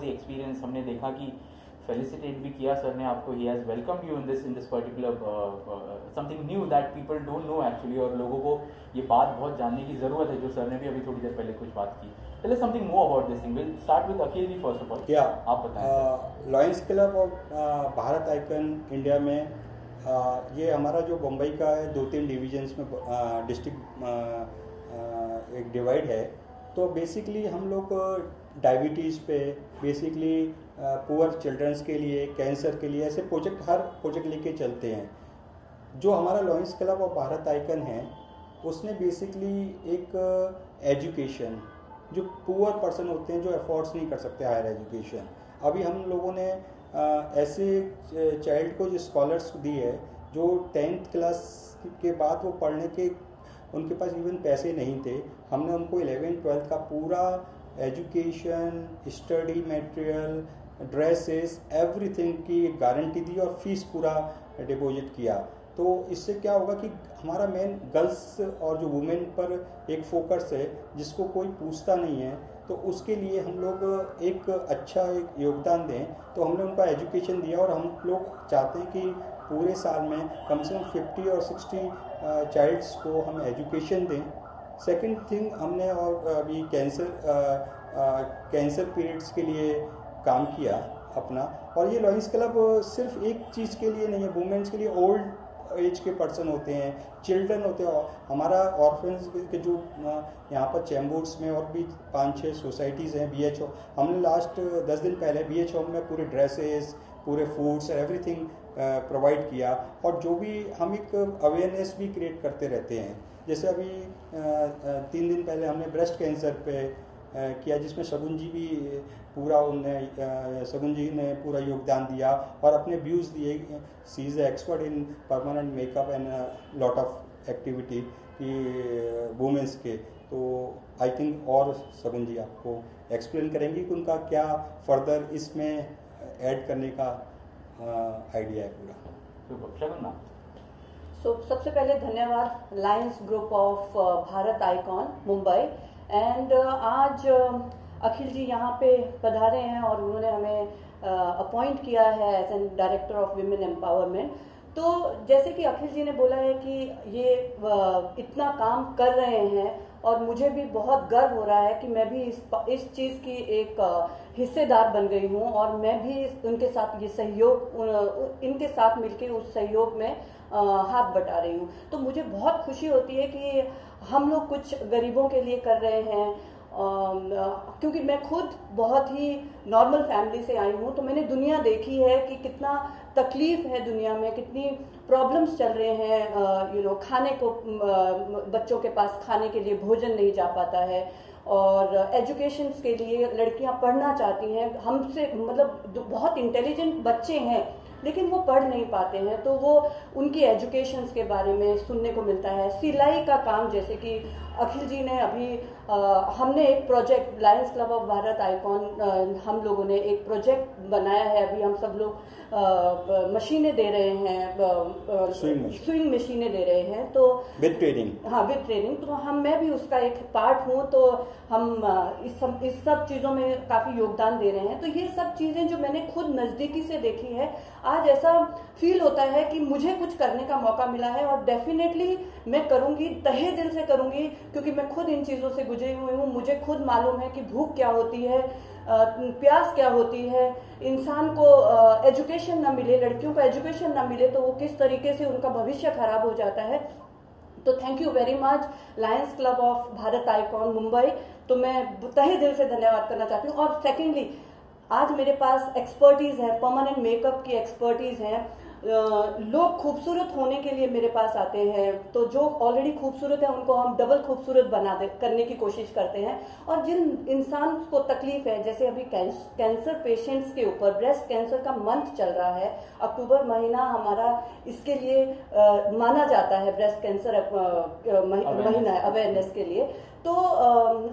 Experience हमने देखा कि फेलिसिटेट भी किया सर ने आपको, he has welcome you in this particular something knew that people don't know actually, और लोगों को ये बात बहुत जानने की ज़रूरत है, जो सर ने भी अभी थोड़ी देर पहले कुछ बात की। Tell us something more about this thing. Will start with Akhil ji first of all. या आप बताएं। Lions Club of Bharat Icon India में ये हमारा जो मुंबई का है 2-3 डिविजन्स में डिस्ट्रिक्ट एक डिवाइड है। तो बेसिकली हम लोग डायबिटीज़ पे बेसिकली पुअर चिल्ड्रंस के लिए, कैंसर के लिए ऐसे प्रोजेक्ट, हर प्रोजेक्ट लेके चलते हैं। जो हमारा lions Club of Bharat icon है उसने बेसिकली एक एजुकेशन, जो पुअर पर्सन होते हैं जो अफोर्ड्स नहीं कर सकते हायर एजुकेशन, अभी हम लोगों ने ऐसे चाइल्ड को जो स्कॉलर्स दी है जो 10th क्लास के बाद वो पढ़ने के उनके पास इवन पैसे नहीं थे, हमने उनको 11th 12th का पूरा education, study material, dresses, everything की गारंटी दी और फीस पूरा डिपॉजिट किया। तो इससे क्या होगा कि हमारा मेन गर्ल्स और जो वुमेन पर एक फोकस है जिसको कोई पूछता नहीं है, तो उसके लिए हम लोग एक अच्छा एक योगदान दें। तो हमने उनका एजुकेशन दिया और हम लोग चाहते हैं कि पूरे साल में कम से कम 50 और 60 चाइल्ड्स को हम एजुकेशन दें। सेकंड थिंग, हमने और अभी कैंसर पीरियड्स के लिए काम किया अपना। और ये लॉयंस क्लब सिर्फ एक चीज़ के लिए नहीं है, वुमेन्स के लिए, ओल्ड एज के पर्सन होते हैं, चिल्ड्रन होते हैं। हमारा ऑर्फन्स के जो यहाँ पर चैम्बूर्स में और भी 5-6 सोसाइटीज़ हैं, BH, हमने लास्ट 10 दिन पहले BH होम में पूरे ड्रेसेस, पूरे फूड्स, एवरीथिंग प्रोवाइड किया। और जो भी हम एक अवेयरनेस भी क्रिएट करते रहते हैं, जैसे अभी 3 दिन पहले हमने ब्रेस्ट कैंसर पे किया, जिसमें शगुन जी भी पूरा शगुन जी ने पूरा योगदान दिया और अपने व्यूज़ दिए। She is expert in permanent makeup and lot of activity की वुमेंस के। तो आई थिंक और शगुन जी आपको एक्सप्लेन करेंगे कि उनका क्या फर्दर इसमें ऐड करने का आइडिया है पूरा। शगुन मैम। सबसे पहले धन्यवाद Lions group of Bharat icon Mumbai and आज अखिल जी यहाँ पे पधारे हैं और उन्होंने हमें अपॉइंट किया है as an director of women empowerment. तो जैसे कि अखिल जी ने बोला है कि ये इतना काम कर रहे हैं और मुझे भी बहुत गर्व हो रहा है कि मैं भी इस चीज़ की एक हिस्सेदार बन गई हूँ और मैं भी उनके साथ ये सहयोग इनके साथ मिलके उस सहयोग में हाथ बटा रही हूँ। तो मुझे बहुत खुशी होती है कि हम लोग कुछ गरीबों के लिए कर रहे हैं, क्योंकि मैं खुद बहुत ही नॉर्मल फैमिली से आई हूँ। तो मैंने दुनिया देखी है कि कितना तकलीफ है दुनिया में, कितनी प्रॉब्लम्स चल रहे हैं। खाने को बच्चों के पास खाने के लिए भोजन नहीं जा पाता है और एजुकेशन के लिए लड़कियां पढ़ना चाहती हैं, हमसे मतलब बहुत इंटेलिजेंट बच्चे हैं लेकिन वो पढ़ नहीं पाते हैं। तो वो उनकी एजुकेशन के बारे में सुनने को मिलता है। सिलाई का काम, जैसे कि अखिल जी ने अभी हमने एक project Lions club of Bharat icon हम लोगों ने एक प्रोजेक्ट बनाया है। अभी हम सब लोग मशीनें दे रहे हैं, स्विंग मशीनें दे रहे हैं, तो विद ट्रेनिंग। हाँ, विद ट्रेनिंग। तो मैं भी उसका एक पार्ट हूँ। तो हम इस सब चीज़ों में काफ़ी योगदान दे रहे हैं। तो ये सब चीज़ें जो मैंने खुद नज़दीकी से देखी है, आज ऐसा फील होता है कि मुझे कुछ करने का मौका मिला है और डेफिनेटली मैं करूँगी, तहे दिल से करूँगी, क्योंकि मैं खुद इन चीज़ों से गुजरी हुई हूँ। मुझे खुद मालूम है कि भूख क्या होती है, प्यास क्या होती है, इंसान को एजुकेशन ना मिले, लड़कियों को एजुकेशन ना मिले तो वो किस तरीके से उनका भविष्य खराब हो जाता है। तो thank you very much Lions club of Bharat icon Mumbai. तो मैं तहे दिल से धन्यवाद करना चाहती हूँ। और सेकेंडली, आज मेरे पास एक्सपर्टीज है, परमानेंट मेकअप की एक्सपर्टीज है। लोग खूबसूरत होने के लिए मेरे पास आते हैं, तो जो ऑलरेडी खूबसूरत है उनको हम डबल खूबसूरत करने की कोशिश करते हैं। और जिन इंसान को तकलीफ है, जैसे अभी कैंसर पेशेंट्स के ऊपर ब्रेस्ट कैंसर का मंथ चल रहा है, अक्टूबर महीना हमारा इसके लिए माना जाता है, ब्रेस्ट कैंसर महीना अवेयरनेस के लिए। तो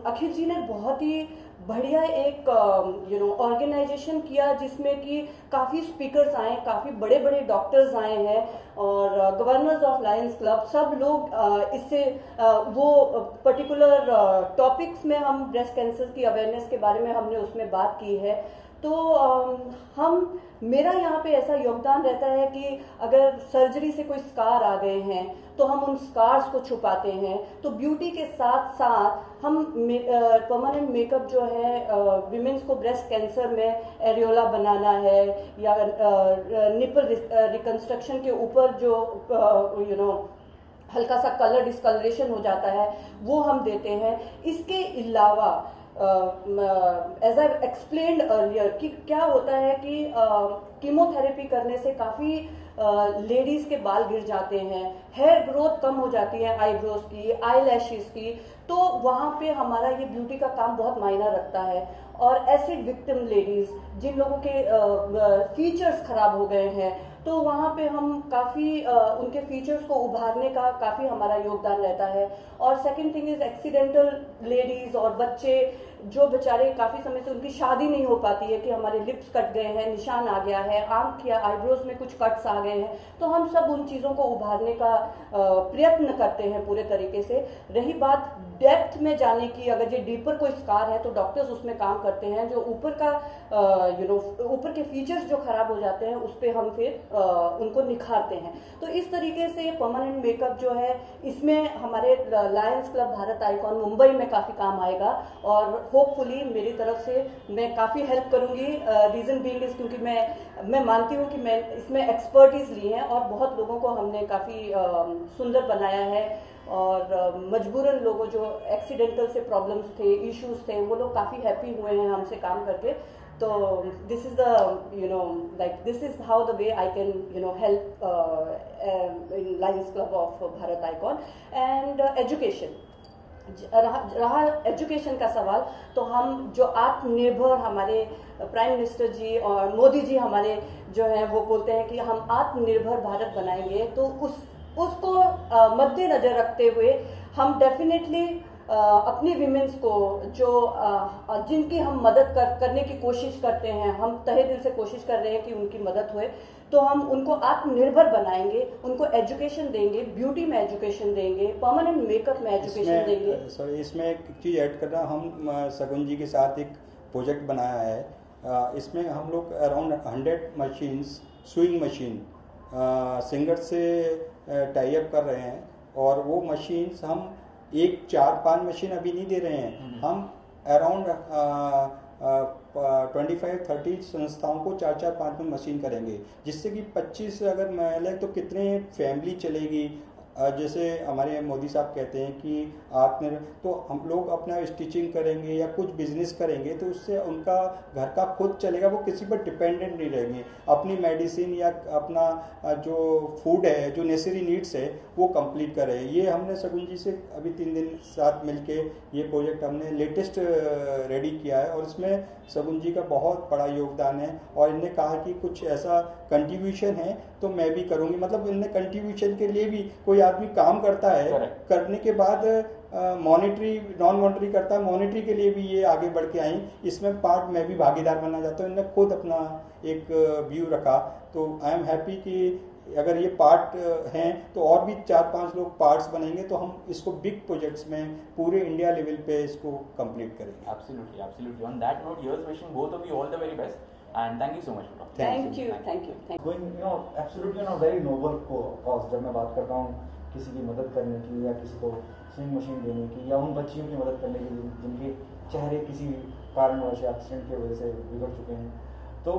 अखिल जी ने बहुत ही बढ़िया एक ऑर्गेनाइजेशन किया जिसमें कि काफ़ी स्पीकर्स आए, काफ़ी बड़े बड़े डॉक्टर्स आए हैं और गवर्नर्स ऑफ लायंस क्लब, सब लोग इससे वो पर्टिकुलर टॉपिक्स में हम ब्रेस्ट कैंसर की अवेयरनेस के बारे में हमने उसमें बात की है। तो मेरा यहाँ पे ऐसा योगदान रहता है कि अगर सर्जरी से कोई स्कार आ गए हैं तो हम उन स्कार्स को छुपाते हैं। तो ब्यूटी के साथ साथ हम परमानेंट मेकअप जो है, विमेंस को ब्रेस्ट कैंसर में एरियोला बनाना है या निपल रिकंस्ट्रक्शन के ऊपर जो हल्का सा कलर डिस्कलरेशन हो जाता है, वो हम देते हैं। इसके अलावा एज आई एक्सप्लेन्ड अर्लियर कि क्या होता है कि कीमोथेरेपी करने से काफ़ी लेडीज के बाल गिर जाते हैं, हेयर ग्रोथ कम हो जाती है, आईब्रोज की, आई लैशेज की। तो वहाँ पे हमारा ये ब्यूटी का काम बहुत मायना रखता है। और एसिड विक्टिम लेडीज, जिन लोगों के फीचर्स खराब हो गए हैं, तो वहाँ पे हम काफ़ी उनके फीचर्स को उभारने का काफ़ी हमारा योगदान रहता है। और second thing is accidental ladies और बच्चे जो बेचारे काफ़ी समय से उनकी शादी नहीं हो पाती है, कि हमारे लिप्स कट गए हैं, निशान आ गया है, आंख या आईब्रोज में कुछ कट्स आ गए हैं, तो हम सब उन चीज़ों को उभारने का प्रयत्न करते हैं पूरे तरीके से। रही बात डेप्थ में जाने की, अगर ये डीपर कोई स्कार है तो डॉक्टर्स उसमें काम करते हैं। जो ऊपर का ऊपर के फीचर्स जो खराब हो जाते हैं उस पर हम फिर उनको निखारते हैं। तो इस तरीके से परमानेंट मेकअप जो है, इसमें हमारे Lions club Bharat icon Mumbai में काफ़ी काम आएगा और होपफुली मेरी तरफ से मैं काफ़ी हेल्प करूंगी। रीज़न बीइंग इज क्योंकि मैं मानती हूँ कि मैं इसमें एक्सपर्टीज ली है और बहुत लोगों को हमने काफ़ी सुंदर बनाया है। और मजबूरन लोगों जो एक्सीडेंटल से प्रॉब्लम्स थे, इश्यूज थे, वो लोग काफ़ी हैप्पी हुए हैं हमसे काम करके। तो this is the this is how the way I can help in Lions club of Bharat icon. And education रहा एजुकेशन का सवाल, तो हम जो आत्मनिर्भर, हमारे प्राइम मिनिस्टर जी और मोदी जी हमारे जो हैं वो बोलते हैं कि हम आत्मनिर्भर भारत बनाएंगे, तो उसको मद्देनजर रखते हुए हम डेफिनेटली अपनी विमेंस को जो जिनकी हम मदद करने की कोशिश करते हैं, हम तहे दिल से कोशिश कर रहे हैं कि उनकी मदद हुए। तो हम उनको आत्मनिर्भर बनाएंगे, उनको एजुकेशन देंगे, ब्यूटी में एजुकेशन देंगे, परमानेंट मेकअप में एजुकेशन देंगे। सॉरी, इसमें एक चीज़ ऐड करना, हम शगुन जी के साथ एक प्रोजेक्ट बनाया है। इसमें हम लोग around 100 machines, sewing machine singer से टाई अप कर रहे हैं, और वो मशीन्स हम 4-5 मशीन अभी नहीं दे रहे हैं, हम अराउंड 25-30 संस्थाओं को 4-4-5 में मशीन करेंगे, जिससे कि 25 अगर महिला तो कितने फैमिली चलेगी। जैसे हमारे मोदी साहब कहते हैं कि आत्मनिर्भर, तो हम लोग अपना स्टिचिंग करेंगे या कुछ बिजनेस करेंगे तो उससे उनका घर का खुद चलेगा, वो किसी पर डिपेंडेंट नहीं रहेंगे। अपनी मेडिसिन या अपना जो फूड है, जो नेसेसरी नीड्स है, वो कंप्लीट करें। ये हमने शगुन जी से अभी 3 दिन साथ मिलके ये प्रोजेक्ट हमने लेटेस्ट रेडी किया है, और इसमें शगुन जी का बहुत बड़ा योगदान है। और इनने कहा कि कुछ ऐसा कंट्रीब्यूशन है तो मैं भी करूँगी, मतलब इनने कंट्रीब्यूशन के लिए भी, कोई आदमी काम करता है, करने के बाद मॉनिटरी नॉन मॉनिटरी करता है, मॉनिटरी के लिए भी ये आगे बढ़ के आई, इसमें पार्ट मैं भी भागीदार बनना चाहता हूँ। इन्होंने खुद अपना एक व्यू रखा, तो आई एम हैप्पी कि अगर ये पार्ट हैं तो और भी 4-5 लोग पार्ट्स बनेंगे, तो हम इसको बिग प्रोजेक्ट्स में पूरे इंडिया लेवल पे इसको कंप्लीट करेंगे। Absolutely, absolutely. On that note, here's wishing both of you all the very best, and thank you so much for talking. Thank you. Going, absolutely on a very noble cause. जब मैं बात करता हूँ किसी की मदद करने की, या किसी को स्विंग मशीन देने की, या उन बच्चियों की मदद करने की जिनके चेहरे किसी कारणवश एक्सीडेंट की वजह से बिगड़ चुके हैं, तो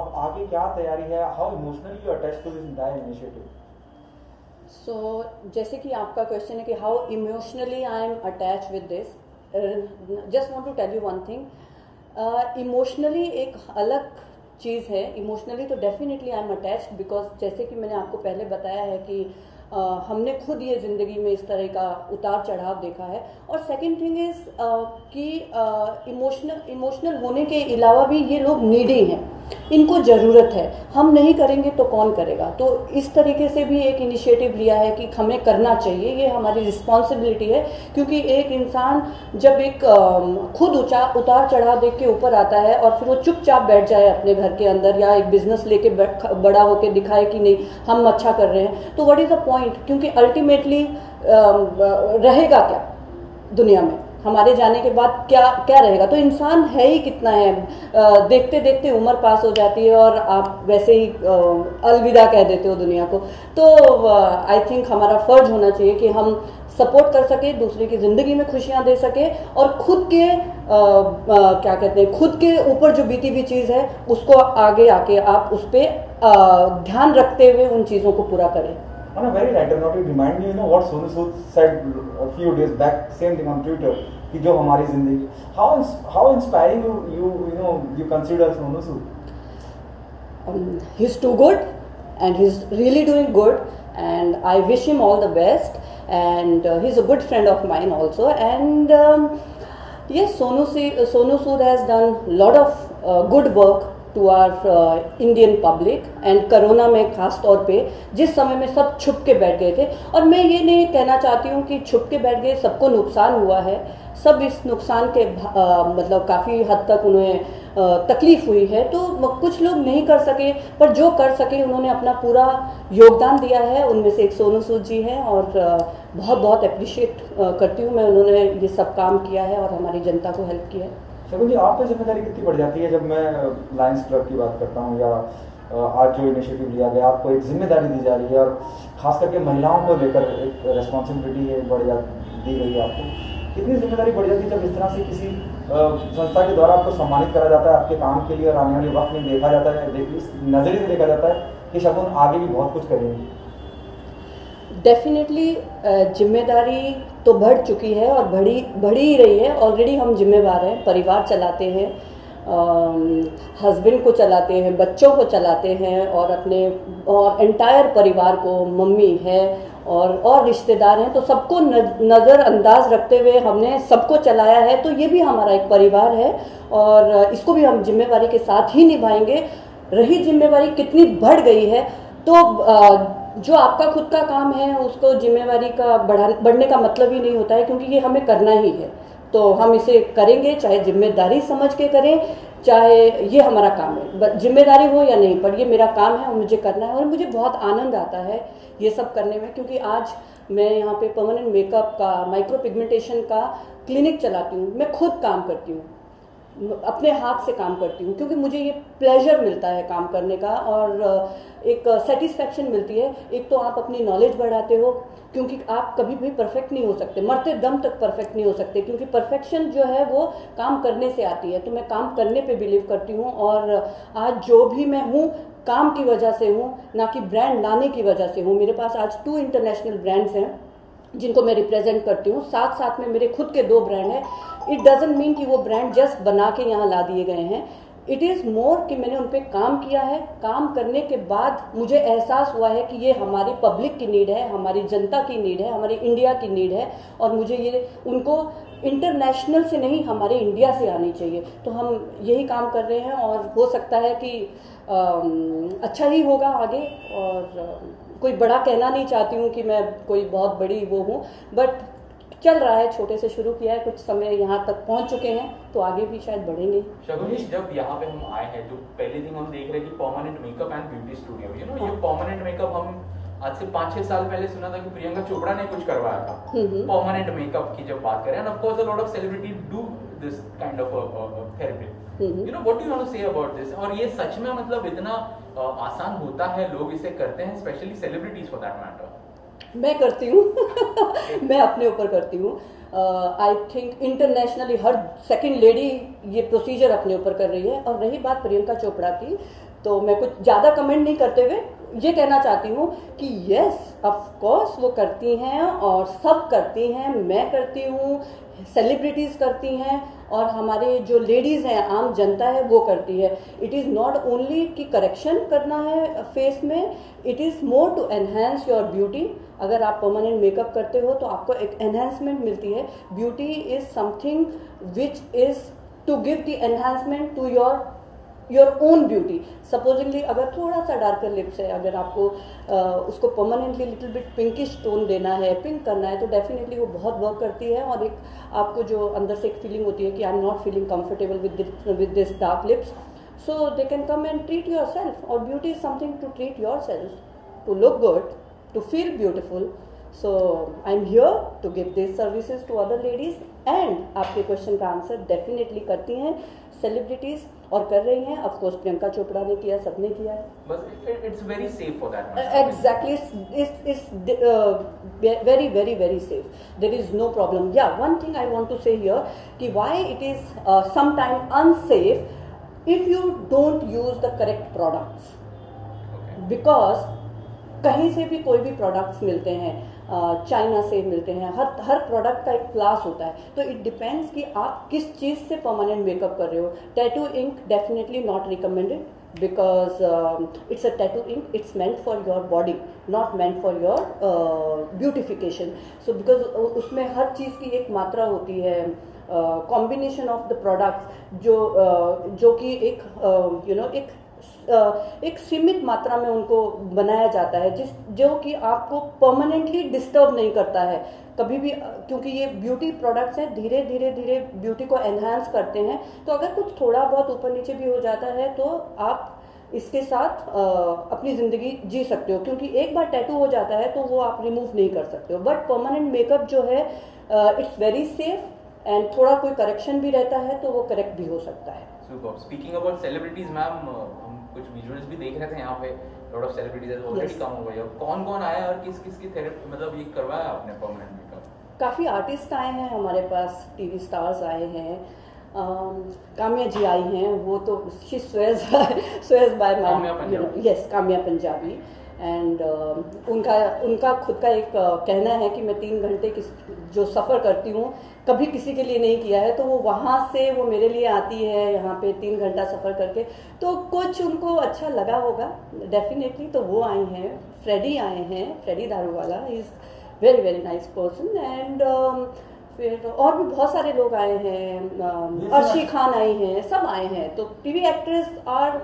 अब आगे क्या तैयारी है? How emotionally you attached to this entire initiative? So जैसे कि आपका क्वेश्चन है कि how emotionally I am attach with this, just want to tell you one thing. Emotionally एक अलग चीज़ है। इमोशनली तो definitely I am attached, because जैसे कि मैंने आपको पहले बताया है कि हमने खुद ये ज़िंदगी में इस तरह का उतार चढ़ाव देखा है। और सेकंड थिंग इज़ कि इमोशनल होने के अलावा भी ये लोग नीडी हैं, इनको ज़रूरत है, हम नहीं करेंगे तो कौन करेगा। तो इस तरीके से भी एक इनिशिएटिव लिया है कि हमें करना चाहिए, ये हमारी रिस्पॉन्सिबिलिटी है। क्योंकि एक इंसान जब एक खुद उतार चढ़ाव देख के ऊपर आता है और फिर वो चुपचाप बैठ जाए अपने घर के अंदर, या एक बिजनेस लेके बड़ा होके दिखाए कि नहीं हम अच्छा कर रहे हैं, तो व्हाट इज़ द पॉइंट? क्योंकि अल्टीमेटली रहेगा क्या दुनिया में, हमारे जाने के बाद क्या रहेगा? तो इंसान है ही कितना है, देखते देखते उम्र पास हो जाती है और आप वैसे ही अलविदा कह देते हो दुनिया को। तो आई थिंक हमारा फर्ज होना चाहिए कि हम सपोर्ट कर सके, दूसरे की ज़िंदगी में खुशियां दे सके, और खुद के क्या कहते हैं, खुद के ऊपर जो बीती हुई चीज़ है उसको आगे आके आप उस पर ध्यान रखते हुए उन चीज़ों को पूरा करें। On a very lighter note, it remind me, what Sonu Sood said a few days back, same thing on Twitter, कि जो हमारी जिंदगी, how inspiring you consider Sonu Sood? He's too good, and he's really doing good, and I wish him all the best. And he's a good friend of mine also. And yes, Sonu Sood has done a lot of good work to our Indian public, and corona में ख़ास तौर पे जिस समय में सब छुप के बैठ गए थे। और मैं ये नहीं कहना चाहती हूँ कि छुप के बैठ गए, सबको नुकसान हुआ है, सब इस नुकसान के मतलब काफ़ी हद तक उन्हें तकलीफ़ हुई है। तो कुछ लोग नहीं कर सके, पर जो कर सके उन्होंने अपना पूरा योगदान दिया है। उनमें से एक सोनू सूद जी हैं, और बहुत बहुत अप्रिशिएट करती हूँ मैं, उन्होंने ये सब काम किया है और हमारी जनता को हेल्प किया है। शगुन जी, आप पे जिम्मेदारी कितनी बढ़ जाती है? जब मैं लायंस क्लब की बात करता हूँ, या आज जो इनिशिएटिव लिया गया, आपको एक जिम्मेदारी दी जा रही है, और खास करके महिलाओं को लेकर एक रेस्पॉन्सिबिलिटी है दी गई है आपको, कितनी जिम्मेदारी बढ़ जाती है जब इस तरह से किसी संस्था के द्वारा आपको सम्मानित करा जाता है आपके काम के लिए, और आने वाले वक्त में देखा जाता है, इस नज़रिए से देखा जाता है कि शगुन आगे भी बहुत कुछ करेंगी? डेफिनेटली जिम्मेदारी तो बढ़ चुकी है और बढ़ी ही रही है। ऑलरेडी हम जिम्मेवार हैं, परिवार चलाते हैं, हस्बैंड को चलाते हैं, बच्चों को चलाते हैं, और अपने एंटायर परिवार को, मम्मी है और रिश्तेदार हैं, तो सबको नज़रअंदाज रखते हुए हमने सबको चलाया है। तो ये भी हमारा एक परिवार है, और इसको भी हम जिम्मेवारी के साथ ही निभाएंगे। रही जिम्मेवारी कितनी बढ़ गई है, तो जो आपका खुद का काम है उसको जिम्मेवारी का बढ़ने का मतलब ही नहीं होता है, क्योंकि ये हमें करना ही है। तो हम इसे करेंगे, चाहे जिम्मेदारी समझ के करें, चाहे ये हमारा काम है, जिम्मेदारी हो या नहीं, पर ये मेरा काम है और मुझे करना है। और मुझे बहुत आनंद आता है ये सब करने में, क्योंकि आज मैं यहाँ पे परमानेंट मेकअप का, माइक्रो पिगमेंटेशन का क्लिनिक चलाती हूँ। मैं खुद काम करती हूँ, अपने हाथ से काम करती हूँ, क्योंकि मुझे ये प्लेजर मिलता है काम करने का और एक सेटिस्फैक्शन मिलती है। एक तो आप अपनी नॉलेज बढ़ाते हो, क्योंकि आप कभी भी परफेक्ट नहीं हो सकते, मरते दम तक परफेक्ट नहीं हो सकते, क्योंकि परफेक्शन जो है वो काम करने से आती है। तो मैं काम करने पे बिलीव करती हूँ और आज जो भी मैं हूँ काम की वजह से हूँ, ना कि ब्रांड लाने की वजह से हूँ। मेरे पास आज 2 इंटरनेशनल ब्रांड्स हैं जिनको मैं रिप्रेजेंट करती हूँ, साथ साथ में मेरे खुद के 2 ब्रांड हैं। इट डजंट मीन कि वो ब्रांड जस्ट बना के यहाँ ला दिए गए हैं। इट इज़ मोर कि मैंने उन पर काम किया है, काम करने के बाद मुझे एहसास हुआ है कि ये हमारी पब्लिक की नीड है, हमारी जनता की नीड है, हमारी इंडिया की नीड है, और मुझे ये उनको इंटरनेशनल से नहीं, हमारे इंडिया से आनी चाहिए। तो हम यही काम कर रहे हैं और हो सकता है कि अच्छा ही होगा आगे। और कोई बड़ा कहना नहीं चाहती हूँ कि मैं कोई बहुत बड़ी वो हूँ, बट चल रहा है, छोटे से शुरू किया है, कुछ समय यहाँ तक पहुँच चुके हैं, तो आगे भी शायद बढ़ेंगे। शगुनी, जब यहाँ पे हम आए हैं तो पहले दिन हम देख रहे हैं कि permanent makeup and beauty studio, you know, ये परमानेंट मेकअप हम आज से 5-6 साल पहले सुना था कि प्रियंका चोपड़ा ने कुछ करवाया था परमानेंट मेकअप की जब बात करें, and of course a lot of celebrity do this kind of therapy, you know, what do you want to say about this? और ये सच में मतलब इतना आसान होता है, लोग इसे करते हैं, specially celebrities for that matter? मैं करती हूँ मैं अपने ऊपर करती हूँ। I think internationally her second lady ये प्रोसीजर अपने ऊपर कर रही है। और रही बात प्रियंका चोपड़ा की, तो मैं कुछ ज़्यादा कमेंट नहीं करते हुए ये कहना चाहती हूँ कि यस ऑफ कोर्स वो करती हैं और सब करती हैं, मैं करती हूँ, सेलिब्रिटीज़ करती हैं, और हमारे जो लेडीज़ हैं, आम जनता है, वो करती है। इट इज़ नॉट ओनली कि करेक्शन करना है फेस में, it is more to enhance your beauty. अगर आप परमानेंट मेकअप करते हो तो आपको एक एनहेंसमेंट मिलती है। Beauty is something which is to give the enhancement to your own beauty. Supposingly अगर थोड़ा सा डार्कर लिप्स है, अगर आपको उसको permanently little bit pinkish tone देना है, पिंक करना है, तो डेफिनेटली वो बहुत वर्क करती है। और एक आपको जो अंदर से एक फीलिंग होती है कि I am not feeling comfortable with this dark lips, so they can come and treat yourself. और beauty is something to treat yourself, to look good, to feel beautiful. So I am here to give this services to other ladies. And आपके question का answer definitely करती हैं celebrities, और कर रही हैं। Of course Priyanka Chopra ने किया, सबने किया है। But it's very safe for that. Exactly, it's very very very safe, there is no problem. Yeah one thing I want to say here कि why it is sometime unsafe if you don't use the correct products, because कहीं से भी कोई भी products मिलते हैं, China से मिलते हैं, हर प्रोडक्ट का एक क्लास होता है। तो इट डिपेंड्स कि आप किस चीज़ से परमानेंट मेकअप कर रहे हो। Tattoo ink definitely not recommended, because it's a tattoo ink, it's meant for your body, not meant for your beautification. So because उसमें हर चीज़ की एक मात्रा होती है, कॉम्बिनेशन ऑफ द प्रोडक्ट्स जो कि एक सीमित मात्रा में उनको बनाया जाता है, जो कि आपको परमानेंटली डिस्टर्ब नहीं करता है कभी भी, क्योंकि ये ब्यूटी प्रोडक्ट्स हैं, धीरे धीरे धीरे ब्यूटी को एनहांस करते हैं। तो अगर कुछ थोड़ा बहुत ऊपर नीचे भी हो जाता है तो आप इसके साथ अपनी ज़िंदगी जी सकते हो, क्योंकि एक बार टैटू हो जाता है तो वो आप रिमूव नहीं कर सकते हो। बट परमानेंट मेकअप जो है इट्स वेरी सेफ, एंड थोड़ा कोई करेक्शन भी रहता है तो वो करेक्ट भी हो सकता है। स्पीकिंग अबाउट सेलिब्रिटीज मैम, हम कुछ विजुअल्स भी देख रहे थे यहाँ पे, लॉट ऑफ सेलिब्रिटीज ऑलरेडी कम हो गए। और कौन कौन आया और किस किस की थेरेपी, मतलब ये करवाया आपने परमानेंट मेकअप? काफ़ी आर्टिस्ट आए हैं हमारे पास, टीवी स्टार्स आए हैं, काम्या जी आई हैं, वो तो she swears by my, yes, Kamya Punjabi. And उनका खुद का एक कहना है कि मैं 3 घंटे जो सफ़र करती हूँ कभी किसी के लिए नहीं किया है, तो वो वहाँ से वो मेरे लिए आती है यहाँ पे 3 घंटा सफ़र करके, तो कुछ उनको अच्छा लगा होगा डेफिनेटली। तो वो आए हैं, फ्रेडी आए हैं, Freddy Daruwalla, he is very very nice person. And फिर और भी बहुत सारे लोग आए हैं, अर्शी खान आई हैं, सब आए हैं। तो TV actress are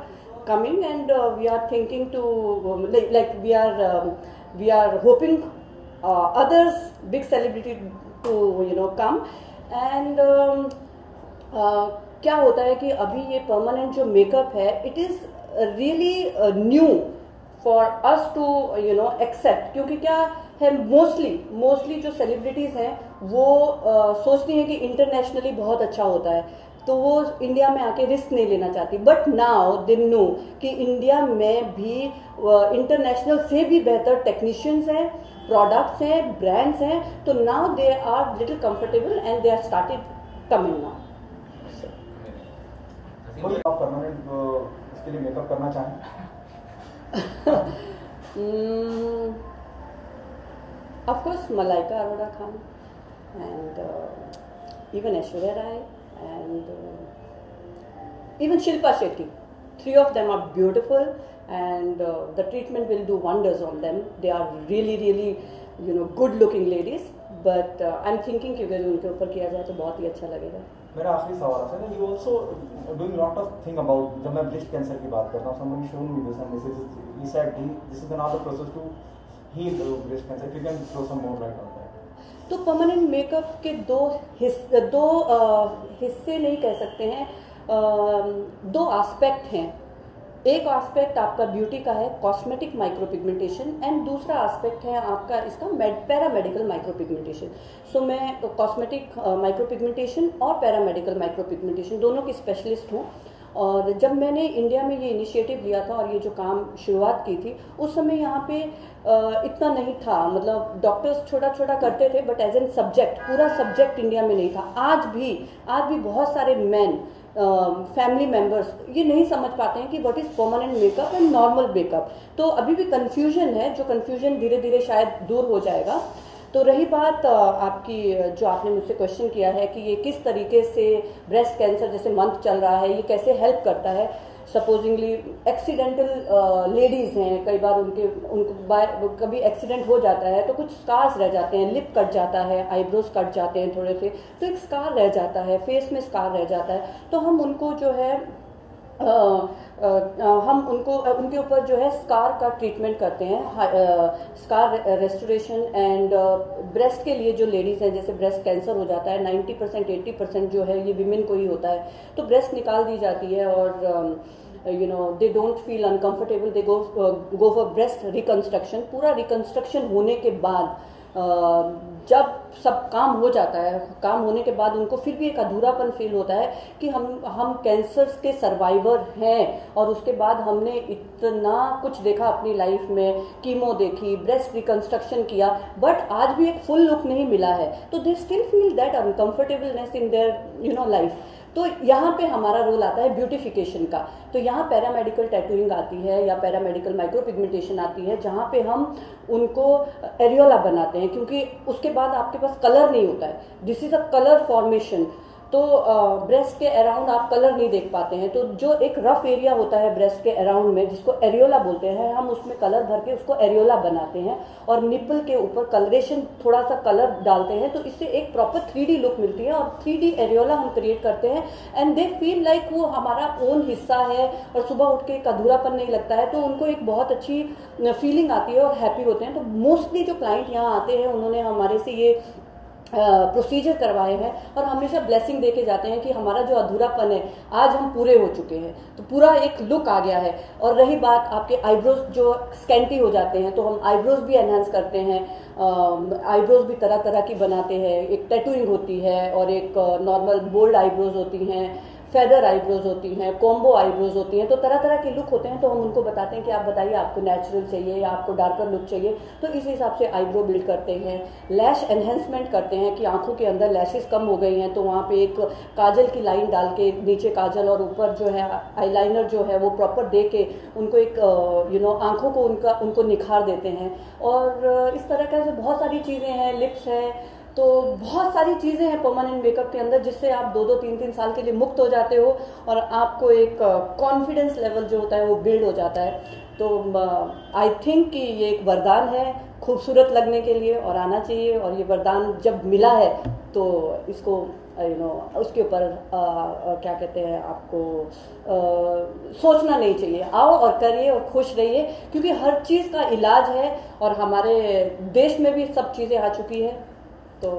coming, and we are thinking to we are hoping others big celebrity to come, and क्या होता है कि अभी ये परमानेंट जो मेकअप है, it is really new for us to accept, क्योंकि क्या है, मोस्टली जो सेलिब्रिटीज़ हैं वो सोचती हैं कि इंटरनेशनली बहुत अच्छा होता है, तो वो इंडिया में आके रिस्क नहीं लेना चाहती। बट नाउ दे नो कि इंडिया में भी इंटरनेशनल से भी बेहतर टेक्नीशियंस हैं, प्रोडक्ट्स हैं, ब्रांड्स हैं, तो now they are little comfortable and they are started coming now. आप परमानेंट इसके लिए मेकअप करना चाहें? Of course, Malaika Arora Khan and even Aishwarya Rai and even Shilpa Shetty. 3 of them are beautiful and the treatment will do wonders on them. They are really good-looking ladies. But I'm thinking कि अगर उनके ऊपर किया जाए तो बहुत ही अच्छा लगेगा। मेरा आखिरी सवाल आपसे ना, you also doing lot of thing about, जब मैं ब्रेस्ट कैंसर की बात करता हूँ, somebody shown me this and he said this is another process to heal breast cancer. If you can throw some more light on that. तो permanent makeup के दो हिस्से नहीं कह सकते हैं, 2 एस्पेक्ट हैं। एक एस्पेक्ट आपका ब्यूटी का है, कॉस्मेटिक माइक्रोपिगमेंटेशन, एंड दूसरा एस्पेक्ट है आपका इसका पैरामेडिकल माइक्रोपिगमेंटेशन। सो मैं कॉस्मेटिक माइक्रोपिगमेंटेशन और पैरामेडिकल माइक्रोपिगमेंटेशन दोनों की स्पेशलिस्ट हूँ। और जब मैंने इंडिया में ये इनिशिएटिव लिया था और ये जो काम शुरुआत की थी, उस समय यहाँ पे इतना नहीं था, मतलब डॉक्टर्स छोटा छोटा करते थे, बट एज एन सब्जेक्ट, पूरा सब्जेक्ट इंडिया में नहीं था। आज भी बहुत सारे मैन फैमिली मेंबर्स ये नहीं समझ पाते हैं कि what is permanent makeup and normal makeup. तो अभी भी कंफ्यूजन है, जो कंफ्यूजन धीरे धीरे शायद दूर हो जाएगा। तो रही बात आपकी, जो आपने मुझसे क्वेश्चन किया है कि ये किस तरीके से ब्रेस्ट कैंसर जैसे मंथ चल रहा है, ये कैसे हेल्प करता है। सपोजिंगली एक्सीडेंटल लेडीज़ हैं, कई बार उनको कभी एक्सीडेंट हो जाता है तो कुछ स्कार्स रह जाते हैं, लिप कट जाता है, आईब्रोज कट जाते हैं थोड़े से, तो एक स्कार रह जाता है, फेस में स्कार रह जाता है। तो हम उनको जो है हम उनको उनके ऊपर जो है स्कार का ट्रीटमेंट करते हैं, स्कार रेस्टोरेशन। एंड ब्रेस्ट के लिए जो लेडीज़ हैं, जैसे ब्रेस्ट कैंसर हो जाता है 90% 80% जो है ये विमेन को ही होता है, तो ब्रेस्ट निकाल दी जाती है और they don't feel uncomfortable, they go for breast reconstruction. पूरा रिकंस्ट्रक्शन होने के बाद जब सब काम हो जाता है, काम होने के बाद उनको फिर भी एक अधूरापन फील होता है कि हम कैंसर के सर्वाइवर हैं और उसके बाद हमने इतना कुछ देखा अपनी लाइफ में, कीमो देखी, ब्रेस्ट रिकंस्ट्रक्शन किया, बट आज भी एक फुल लुक नहीं मिला है, तो they still feel that uncomfortableness in their life. तो यहाँ पे हमारा रोल आता है ब्यूटिफिकेशन का। तो यहाँ पैरामेडिकल टैटूइंग आती है या पैरामेडिकल माइक्रोपिगमेंटेशन आती है, जहाँ पे हम उनको एरियोला बनाते हैं, क्योंकि उसके बाद आपके पास कलर नहीं होता है। This is a colour formation. तो ब्रेस्ट के अराउंड आप कलर नहीं देख पाते हैं, तो जो एक रफ एरिया होता है ब्रेस्ट के अराउंड में, जिसको एरियोला बोलते हैं, हम उसमें कलर भर के उसको एरियोला बनाते हैं और निपल के ऊपर कलरेशन, थोड़ा सा कलर डालते हैं, तो इससे एक प्रॉपर 3D लुक मिलती है और 3D एरियोला हम क्रिएट करते हैं। एंड दे फील लाइक वो हमारा ओन हिस्सा है और सुबह उठ के एक अधूरापन नहीं लगता है, तो उनको एक बहुत अच्छी फीलिंग आती है और हैप्पी होते हैं। तो मोस्टली जो क्लाइंट यहाँ आते हैं उन्होंने हमारे से ये प्रोसीजर करवाए हैं और हमेशा ब्लेसिंग देके जाते हैं कि हमारा जो अधूरापन है आज हम पूरे हो चुके हैं, तो पूरा एक लुक आ गया है। और रही बात आपके आईब्रोज जो स्कैंटी हो जाते हैं, तो हम आईब्रोज भी एनहांस करते हैं, आईब्रोज भी तरह तरह की बनाते हैं। एक टैटूइंग होती है और एक नॉर्मल बोल्ड आईब्रोज होती हैं, फेदर आईब्रोज होती हैं, कॉम्बो आईब्रोज होती हैं, तो तरह तरह के लुक होते हैं। तो हम उनको बताते हैं कि आप बताइए आपको नेचुरल चाहिए या आपको डार्कर लुक चाहिए, तो इस हिसाब से आईब्रो बिल्ड करते हैं। लैश एनहेंसमेंट करते हैं कि आंखों के अंदर लैशेस कम हो गई हैं, तो वहाँ पे एक काजल की लाइन डाल के, नीचे काजल और ऊपर जो है आईलाइनर जो है वो प्रॉपर दे के उनको एक आंखों को उनको निखार देते हैं। और इस तरह का जो बहुत सारी चीज़ें हैं, लिप्स है, तो बहुत सारी चीज़ें हैं परमानेंट मेकअप के अंदर, जिससे आप 2-2, 3-3 साल के लिए मुक्त हो जाते हो और आपको एक कॉन्फिडेंस लेवल जो होता है वो बिल्ड हो जाता है। तो आई थिंक कि ये एक वरदान है खूबसूरत लगने के लिए और आना चाहिए, और ये वरदान जब मिला है तो इसको उसके ऊपर क्या कहते हैं, आपको सोचना नहीं चाहिए, आओ और करिए और खुश रहिए, क्योंकि हर चीज़ का इलाज है और हमारे देश में भी सब चीज़ें आ चुकी है। तो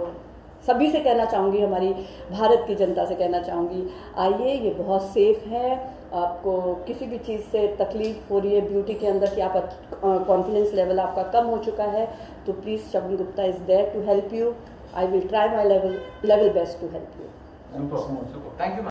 सभी से कहना चाहूँगी, हमारी भारत की जनता से कहना चाहूँगी, आइए, ये बहुत सेफ है। आपको किसी भी चीज़ से तकलीफ हो रही है ब्यूटी के अंदर कि आप कॉन्फिडेंस लेवल आपका कम हो चुका है, तो please Shagun Gupta is there to help you. I will try my level best to help you. Super. Thank you.